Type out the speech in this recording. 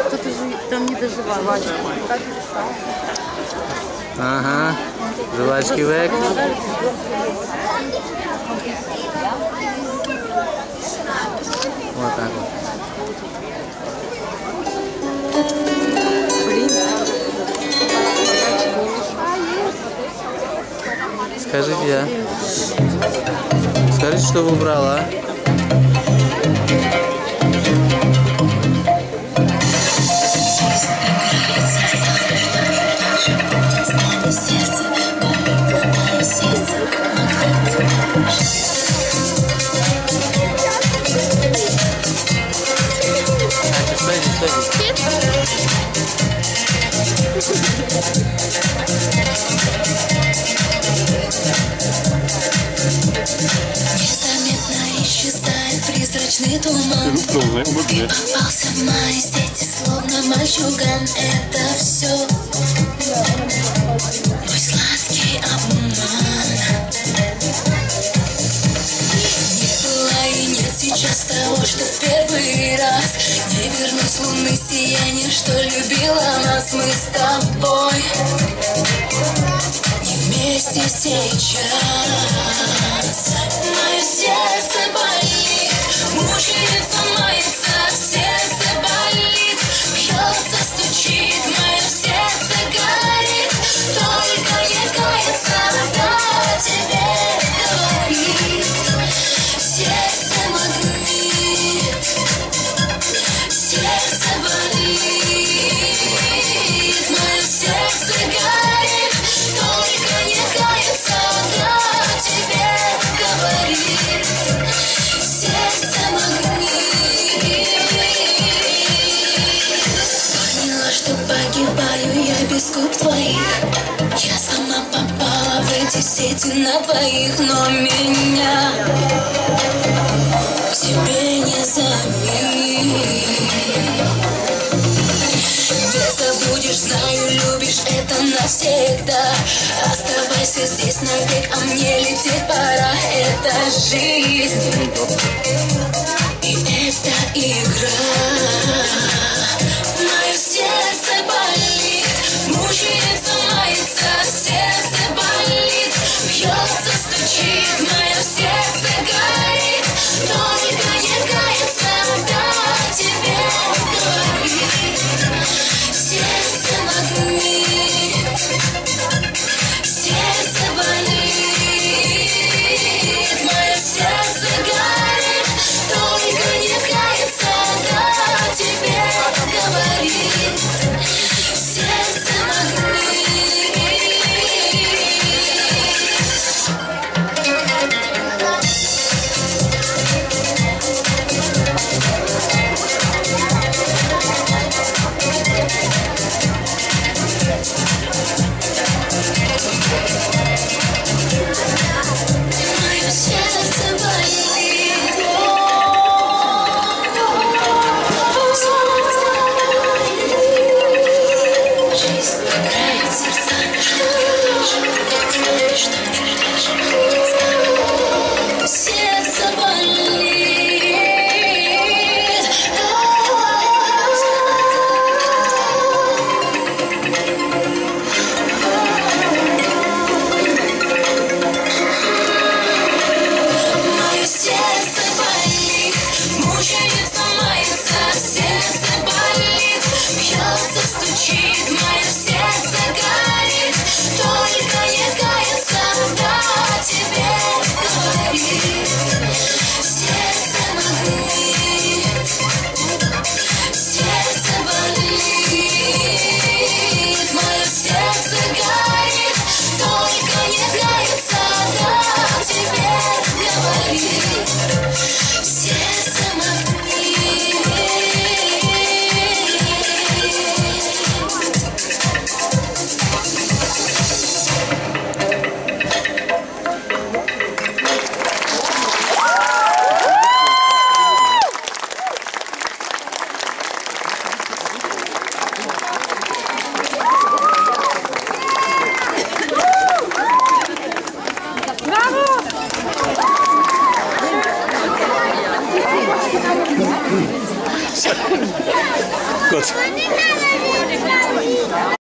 Кто-то же там не доживал. Ага, жвачки век. Вот так вот. Скажите, а? Скажите, что вы убрала, а? Незаметно исчезает призрачный туман. Ты попался в мои сети, словно мальчуган. Это все мой сладкий обман. Не было и нет сейчас того, что в первый раз. Не вернусь с луны сияние, что любила нас мы с тобой. И вместе сейчас. Мое сердце болит, мучается, мается, сердце болит, бьется, стучит, мое сердце горит, только не кается, да тебе говорит. Сердце магнит, сердце болит, мое сердце горит, только не кается, да тебе говорит. Сердце магнит. Поняла, что погибаю я без губ твоих. Я сама попала в эти сети на двоих, но меня к себе не зови. Не забудешь, знаю, любишь, это навсегда. Оставайся здесь навек, а мне лететь пора. Это жизнь, и это игра. Мое сердце болит, мучается, мается, сердце болит, бьется, стучит, мое сердце горит, только не кается, да тебе говорит. Сердце магнит, сердце болит, мое сердце горит, только не кается, да тебе говорит. Кот.